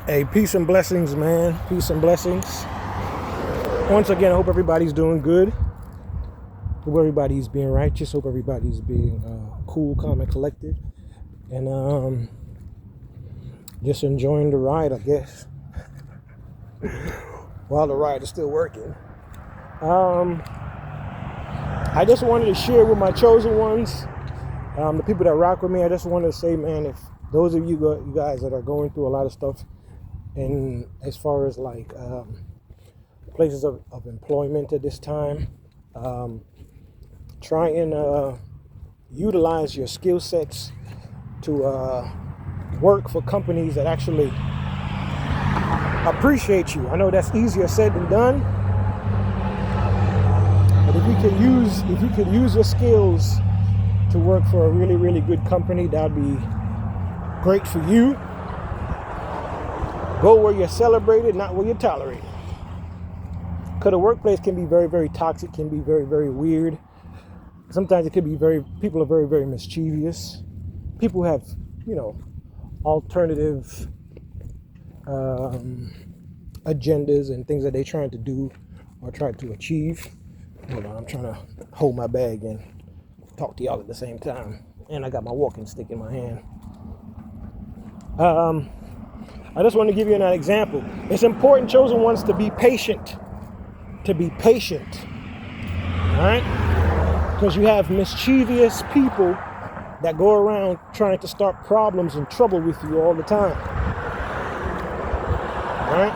Hey, peace and blessings, man. Peace and blessings. Once again, I hope everybody's doing good. Hope everybody's being righteous. Hope everybody's being cool, calm, and collected. And just enjoying the ride, I guess. While the ride is still working. I just wanted to share with my chosen ones, the people that rock with me. I just wanted to say, man, if those of you guys that are going through a lot of stuff, and as far as like places of employment at this time, try and utilize your skill sets to work for companies that actually appreciate you. I know that's easier said than done, but if you can use your skills to work for a really, really good company, that'd be great for you. Go where you're celebrated, not where you're tolerated. Because the workplace can be very, very toxic, can be very, very weird. Sometimes it can be people are very, very mischievous. People have, alternative agendas and things that they're trying to do or try to achieve. Hold on, I'm trying to hold my bag and talk to y'all at the same time. And I got my walking stick in my hand. I just want to give you an example. It's important, chosen ones, to be patient. To be patient. All right? Because you have mischievous people that go around trying to start problems and trouble with you all the time. All right?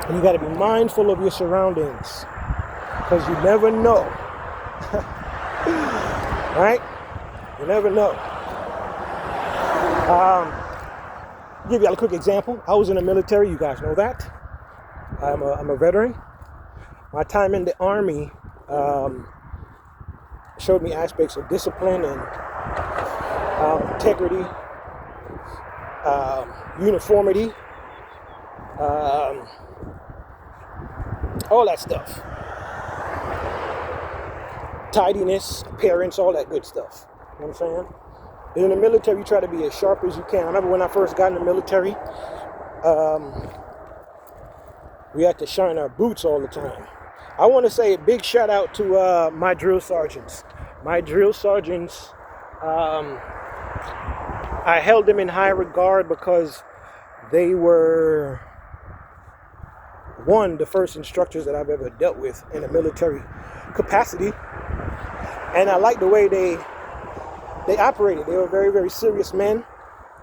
And you got to be mindful of your surroundings. Because you never know. All right? You never know. Give y'all a quick example. I was in the military. You guys know that. I'm a veteran. My time in the Army showed me aspects of discipline and integrity, uniformity, all that stuff. Tidiness, appearance, all that good stuff. You know what I'm saying? In the military, you try to be as sharp as you can. I remember when I first got in the military, we had to shine our boots all the time. I want to say a big shout out to my drill sergeants. My drill sergeants, I held them in high regard because they were, the first instructors that I've ever dealt with in a military capacity. And I like the way they operated. They were very, very serious men.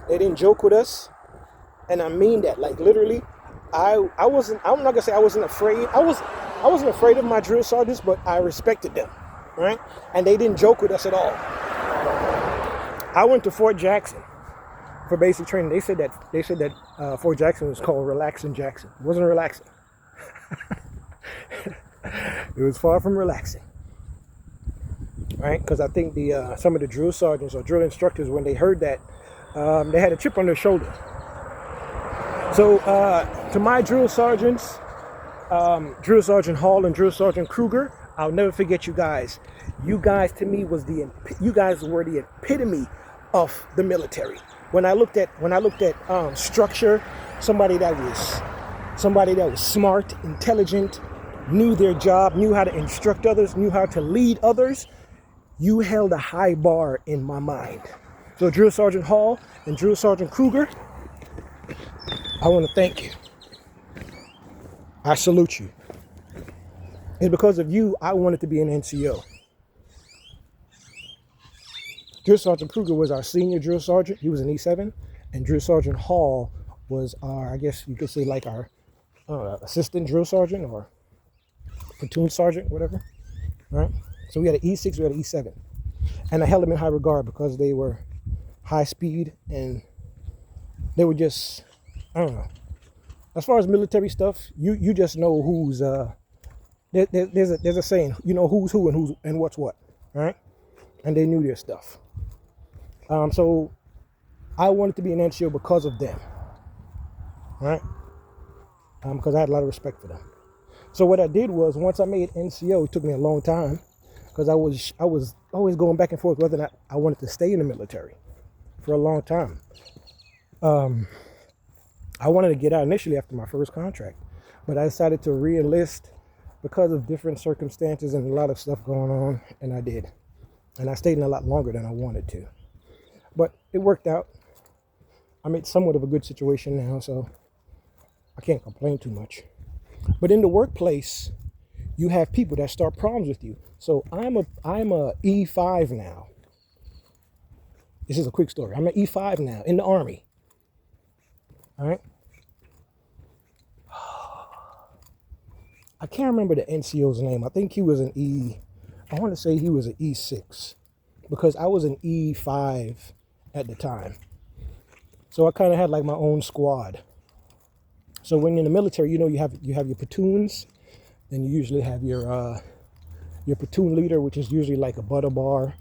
They didn't joke with us. And I mean that, like literally. I'm not gonna say I wasn't afraid. I wasn't afraid of my drill sergeants, but I respected them, right? And they didn't joke with us at all. I went to Fort Jackson for basic training. They said that Fort Jackson was called Relaxing Jackson. It wasn't relaxing. It was far from relaxing, right? Because I think some of the drill sergeants or drill instructors, when they heard that, they had a chip on their shoulder. So to my drill sergeants, Drill Sergeant Hall and Drill Sergeant Kruger, I'll never forget you guys. You guys to me you guys were the epitome of the military. When I looked at structure, somebody that was smart, intelligent, knew their job, knew how to instruct others, knew how to lead others, you held a high bar in my mind. So Drill Sergeant Hall and Drill Sergeant Kruger, I want to thank you. I salute you. And because of you, I wanted to be an NCO. Drill Sergeant Kruger was our senior drill sergeant. He was an E7. And Drill Sergeant Hall was our, I guess you could say, like our assistant drill sergeant or platoon sergeant, whatever. Right? So we had an E6, we had an E7. And I held them in high regard because they were high speed and they were just, I don't know. As far as military stuff, you just know who's there's a saying, you know who's who and what's what, right? And they knew their stuff. So I wanted to be an NCO because of them, right? Because I had a lot of respect for them. So what I did was, once I made NCO, it took me a long time because I was always going back and forth whether or not I wanted to stay in the military for a long time. I wanted to get out initially after my first contract, but I decided to re-enlist because of different circumstances and a lot of stuff going on, and I did. And I stayed in a lot longer than I wanted to. But it worked out. I'm in somewhat of a good situation now, so I can't complain too much. But in the workplace, you have people that start problems with you. So I'm a E5 now. This is a quick story. I'm an E5 now in the Army. All right. I can't remember the NCO's name. I think he was an I want to say he was an E6 because I was an E5 at the time. So I kind of had like my own squad. So when you're in the military, you know, you have your platoons, then you usually have your platoon leader, which is usually like a butter bar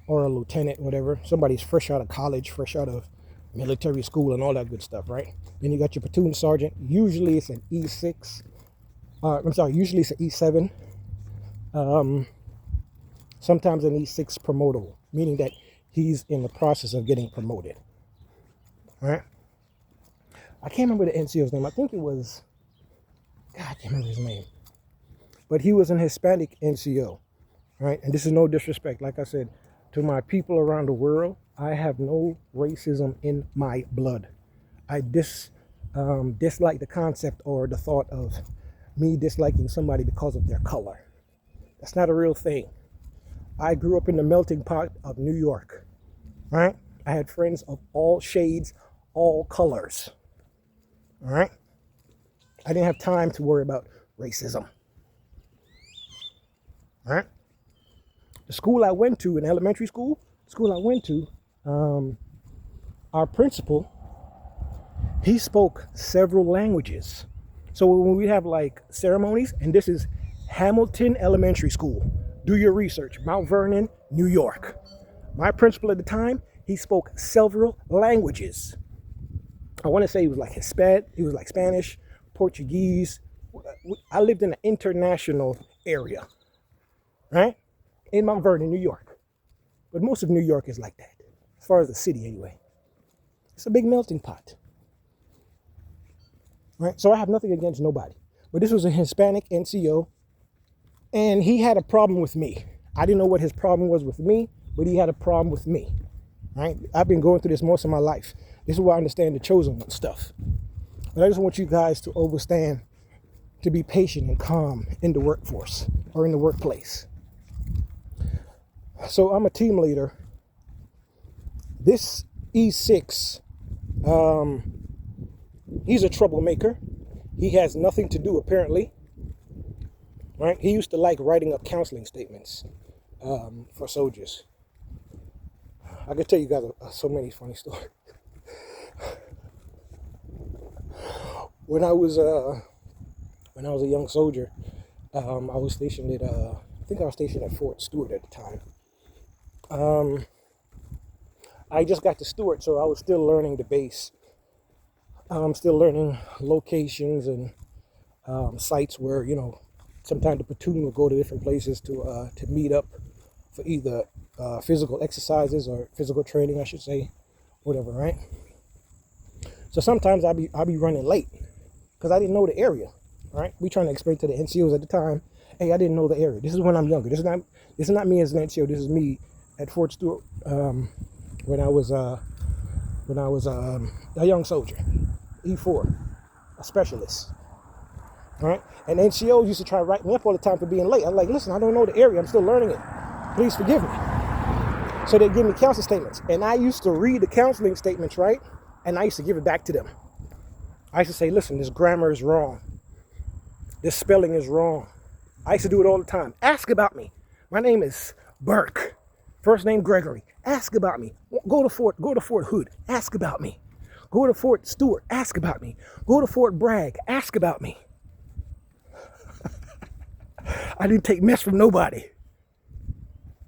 or a lieutenant, whatever. Somebody's fresh out of college, fresh out of military school and all that good stuff, right? Then you got your platoon sergeant. Usually it's an E6. Usually it's an E7. Sometimes an E6 promotable, meaning that he's in the process of getting promoted. All right? I can't remember the NCO's name. I think it was, God, I can't remember his name. But he was an Hispanic NCO, right? And this is no disrespect. Like I said, to my people around the world, I have no racism in my blood. I dislike the concept or the thought of me disliking somebody because of their color. That's not a real thing. I grew up in the melting pot of New York, right? I had friends of all shades, all colors, all right? I didn't have time to worry about racism, all right? The school I went to, in elementary school, our principal, he spoke several languages. So when we have like ceremonies, and this is Hamilton Elementary School, do your research, Mount Vernon, New York. My principal at the time, he spoke several languages. I want to say he was like Spanish, Portuguese. I lived in an international area, right? In Mount Vernon, New York. But most of New York is like that, as far as the city anyway. It's a big melting pot. Right? So I have nothing against nobody. But this was a Hispanic NCO, and he had a problem with me. I didn't know what his problem was with me, but he had a problem with me. Right? I've been going through this most of my life. This is why I understand the chosen one stuff. But I just want you guys to understand, to be patient and calm in the workforce or in the workplace. So I'm a team leader. This E6, he's a troublemaker. He has nothing to do, apparently. Right? He used to like writing up counseling statements for soldiers. I could tell you guys so many funny stories. When I was a young soldier, I was stationed at Fort Stewart at the time. I just got to Stewart, so I was still learning the base. I'm still learning locations and sites where, you know, sometimes the platoon will go to different places to meet up for either physical exercises or physical training, I should say, whatever, right? So sometimes I'll be running late because I didn't know the area, right? We trying to explain to the NCOs at the time, hey, I didn't know the area. This is when I'm younger. This is not me as an NCO. This is me at Fort Stewart when I was a young soldier, E4, a specialist, right? And NCOs used to try to write me up all the time for being late. I'm like, listen, I don't know the area. I'm still learning it. Please forgive me. So they give me counseling statements. And I used to read the counseling statements, right? And I used to give it back to them. I used to say, listen, this grammar is wrong. This spelling is wrong. I used to do it all the time. Ask about me. My name is Burke. First name Gregory. Ask about me. Go to Fort Hood. Ask about me. Go to Fort Stewart. Ask about me. Go to Fort Bragg. Ask about me. I didn't take mess from nobody.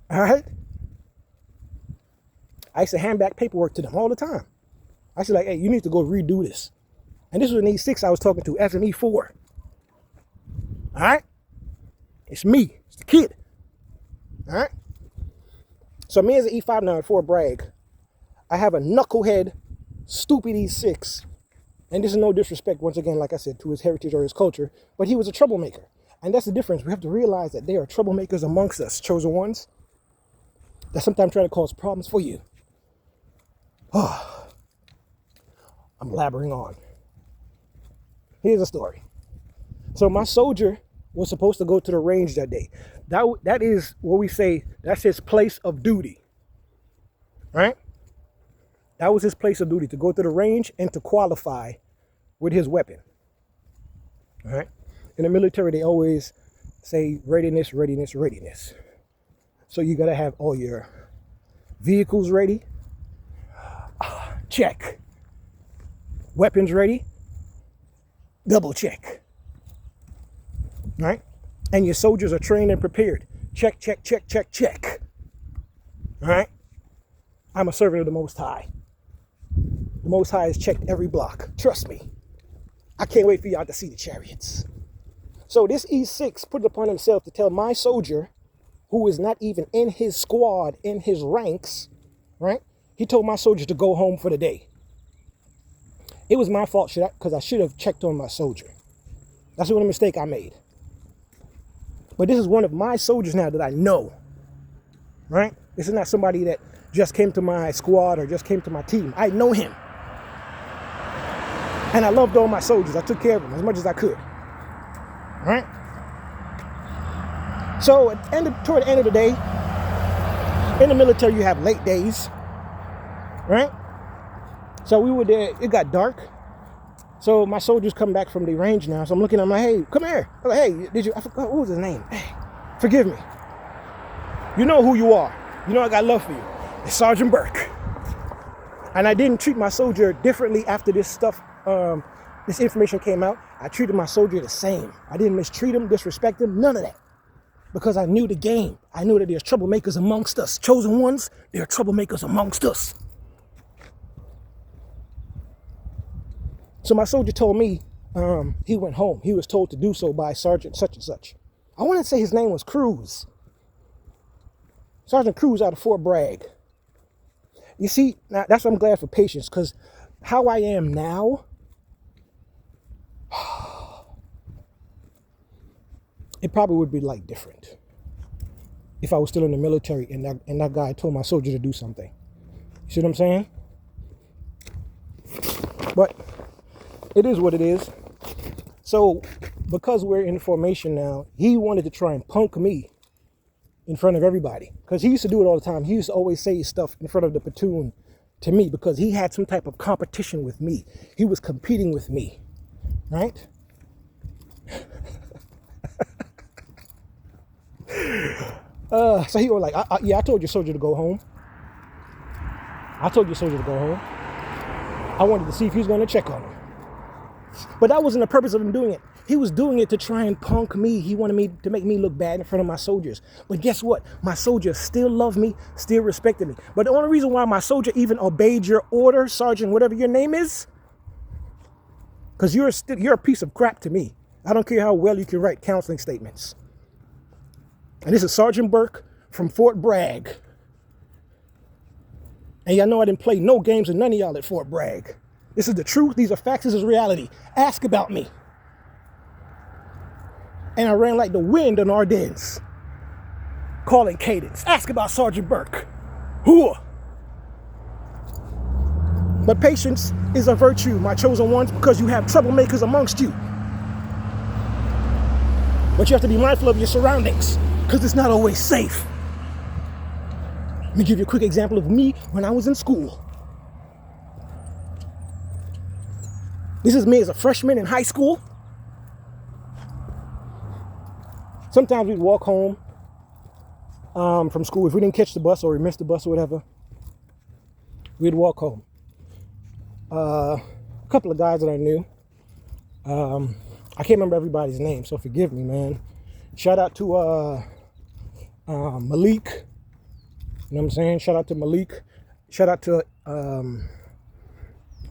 All right? I used to hand back paperwork to them all the time. I used to like, hey, you need to go redo this. And this was an E6 I was talking to as an E4. All right? It's me. It's the kid. All right? So me as an E5 now at Fort Bragg, I have a knucklehead, stupid E6, And this is no disrespect, once again, like I said, to his heritage or his culture, but he was a troublemaker. And that's the difference. We have to realize that there are troublemakers amongst us, chosen ones, that sometimes try to cause problems for you. Oh, I'm blabbering on. Here's a story. So my soldier was supposed to go to the range that day. That is what we say, that's his place of duty, right? That was his place of duty, to go to the range and to qualify with his weapon, all right? In the military, they always say readiness, readiness, readiness. So you got to have all your vehicles ready, check. Weapons ready, double check, right? And your soldiers are trained and prepared. Check, check, check, check, check. All right? I'm a servant of the Most High. The Most High has checked every block. Trust me. I can't wait for y'all to see the chariots. So this E6 put it upon himself to tell my soldier, who is not even in his squad, in his ranks, right? He told my soldier to go home for the day. It was my fault, because I should have checked on my soldier. That's the only mistake I made. But this is one of my soldiers now that I know, right? This is not somebody that just came to my squad or just came to my team. I know him. And I loved all my soldiers. I took care of them as much as I could, right? So toward the end of the day, in the military, you have late days, right? So we were there. It got dark. So my soldiers come back from the range now. So I'm looking at them like, hey, come here. I'm like, hey, I forgot, what was his name? Hey, forgive me. You know who you are. You know I got love for you. It's Sergeant Burke. And I didn't treat my soldier differently after this stuff, this information came out. I treated my soldier the same. I didn't mistreat him, disrespect him, none of that. Because I knew the game. I knew that there's troublemakers amongst us. Chosen ones, there are troublemakers amongst us. So my soldier told me he went home. He was told to do so by Sergeant such and such. I want to say his name was Cruz. Sergeant Cruz out of Fort Bragg. You see, now that's why I'm glad for patience, because how I am now, it probably would be like different if I was still in the military and that guy told my soldier to do something. You see what I'm saying? But it is what it is. So because we're in formation now, he wanted to try and punk me in front of everybody, because he used to do it all the time. He used to always say stuff in front of the platoon to me because he had some type of competition with me. He was competing with me, right? So he was like, yeah, I told your soldier to go home. I told your soldier to go home. I wanted to see if he was going to check on him. But that wasn't the purpose of him doing it. He was doing it to try and punk me. He wanted me to make me look bad in front of my soldiers. But guess what? My soldiers still loved me, still respected me. But the only reason why my soldier even obeyed your order, Sergeant, whatever your name is, because you're a piece of crap to me. I don't care how well you can write counseling statements. And this is Sergeant Burke from Fort Bragg. And y'all know I didn't play no games with none of y'all at Fort Bragg. This is the truth. These are facts. This is reality. Ask about me. And I ran like the wind in Ardennes, calling cadence. Ask about Sergeant Burke. Hooah. But patience is a virtue, my chosen ones, because you have troublemakers amongst you. But you have to be mindful of your surroundings, because it's not always safe. Let me give you a quick example of me when I was in school. This is me as a freshman in high school. Sometimes we'd walk home from school. If we didn't catch the bus or we missed the bus or whatever, we'd walk home. A couple of guys that I knew. I can't remember everybody's name, so forgive me, man. Shout out to Malik. You know what I'm saying? Shout out to Malik. Shout out to,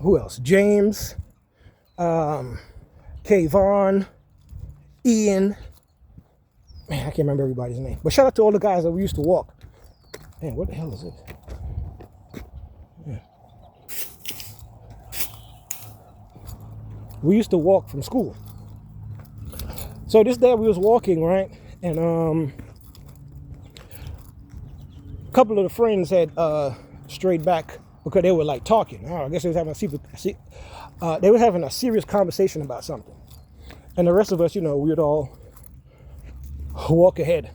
who else? James, Kayvon, Ian. Man, I can't remember everybody's name. But shout out to all the guys that we used to walk. Man, what the hell is this? Yeah. we used to walk from school. So this day we was walking, right? And a couple of the friends had strayed back because they were like talking. I guess they was having a serious conversation about something. And the rest of us, we would all walk ahead.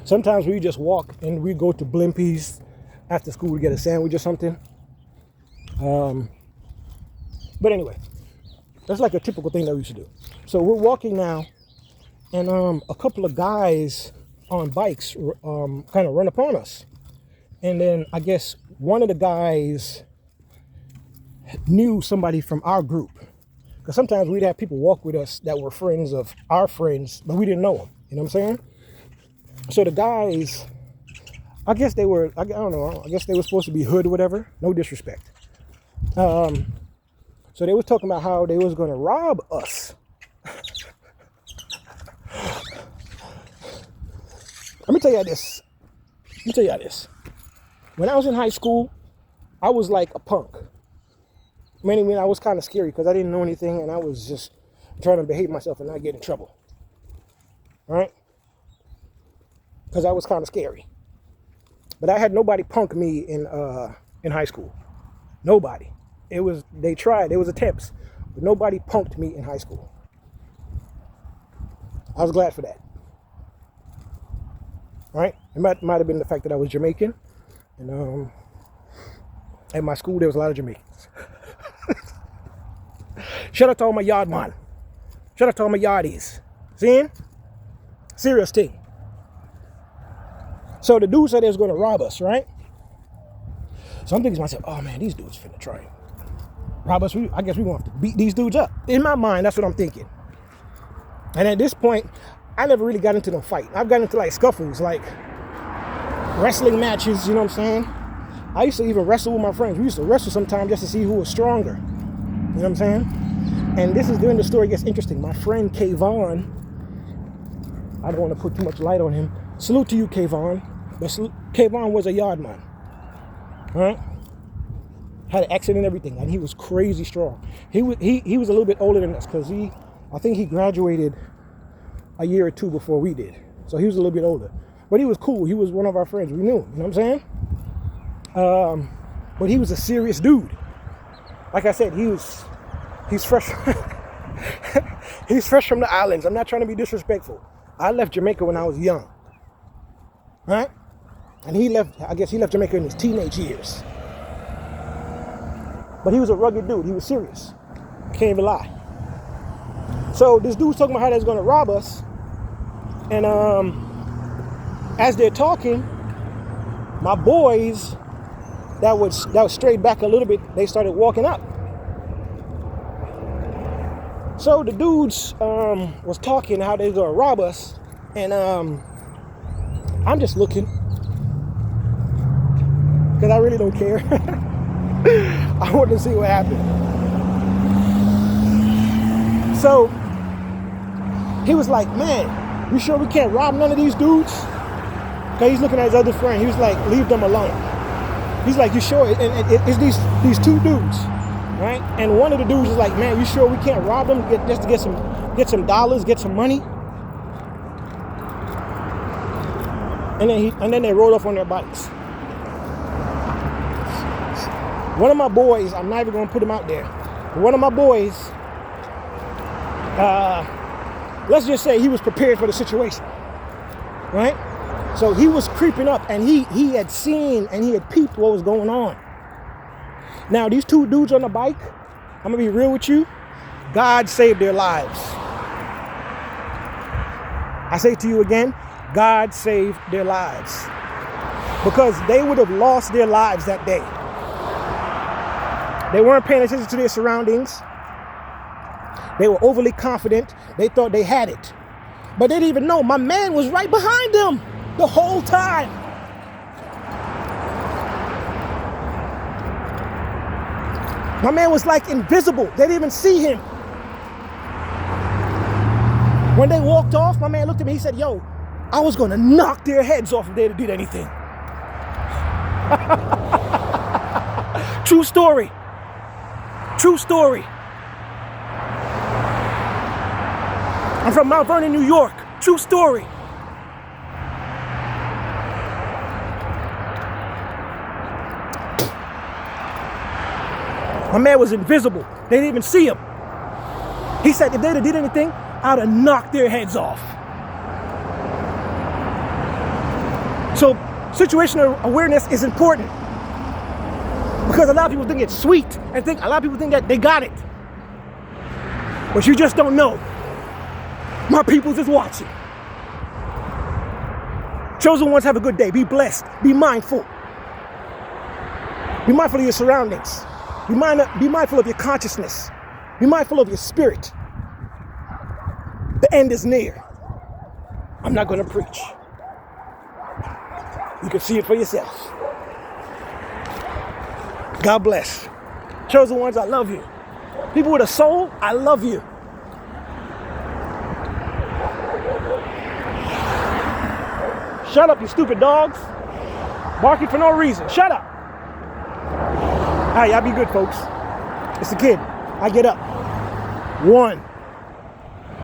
Sometimes we just walk and we go to Blimpies after school to get a sandwich or something. But anyway, that's like a typical thing that we should do. So we're walking now, and a couple of guys on bikes kind of run upon us. And then I guess one of the guys knew somebody from our group. Because sometimes we'd have people walk with us that were friends of our friends, but we didn't know them. You know what I'm saying? So the guys, I guess they were, I don't know, I guess they were supposed to be hood or whatever. No disrespect. So they was talking about how they was going to rob us. Let me tell you this. When I was in high school, I was like a punk. Meaning I was kind of scary because I didn't know anything and I was just trying to behave myself and not get in trouble. Right? Because I was kind of scary. But I had nobody punk me in high school. Nobody. They tried. There was attempts. But nobody punked me in high school. I was glad for that. Right? It might have been the fact that I was Jamaican. And at my school, there was a lot of Jamaicans. Shout out to all my yard man. Shout out to all my yardies. Seeing? Serious thing. So the dude said they was going to rob us, right? So I'm thinking to myself, oh man, these dudes finna try and rob us. I guess we're going to have to beat these dudes up. In my mind, that's what I'm thinking. And at this point, I never really got into no fight. I've got into like scuffles, like wrestling matches, you know what I'm saying? I used to even wrestle with my friends. We used to wrestle sometimes just to see who was stronger. You know what I'm saying? And this is when the story gets interesting. My friend Kayvon, I don't want to put too much light on him. Salute to you, Kayvon. But Kayvon was a yard man. All right? Had an accent and everything. And he was crazy strong. He was a little bit older than us because I think he graduated a year or two before we did. So he was a little bit older. But he was cool. He was one of our friends. We knew him. You know what I'm saying? But he was a serious dude. Like I said, he's fresh. He's fresh from the islands. I'm not trying to be disrespectful. I left Jamaica when I was young. Right? And I guess he left Jamaica in his teenage years. But he was a rugged dude. He was serious. Can't even lie. So this dude's talking about how they're going to rob us. And as they're talking, my boys that was straight back a little bit, they started walking up. So the dudes was talking how they're going to rob us. And I'm just looking. Because I really don't care. I wanted to see what happened. So he was like, man, you sure we can't rob none of these dudes? Okay, he's looking at his other friend. He was like, leave them alone. He's like, you sure? And it's these two dudes, right? And one of the dudes is like, man, you sure we can't rob them just to get some dollars, get some money? And then they rode off on their bikes. One of my boys, I'm not even going to put him out there, but one of my boys, let's just say he was prepared for the situation, right? So he was creeping up and he had seen and he had peeped what was going on. Now, these two dudes on the bike, I'm going to be real with you, God saved their lives. I say to you again, God saved their lives. Because they would have lost their lives that day. They weren't paying attention to their surroundings. They were overly confident. They thought they had it. But they didn't even know. My man was right behind them the whole time. My man was like invisible. They didn't even see him. When they walked off, my man looked at me. He said, yo, I was going to knock their heads off if they did anything. True story. True story. I'm from Mount Vernon, New York. True story. My man was invisible. They didn't even see him. He said if they'd have did anything, I'd have knocked their heads off. So situational awareness is important because a lot of people think it's sweet and a lot of people think that they got it. But you just don't know. My people's is watching. Chosen ones, have a good day. Be blessed. Be mindful. Be mindful of your surroundings. Be mindful of your consciousness. Be mindful of your spirit. The end is near. I'm not going to preach. You can see it for yourself. God bless. Chosen ones, I love you. People with a soul, I love you. Shut up, you stupid dogs. Barking for no reason. Shut up. All right, y'all be good, folks. It's the kid. I get up. 1.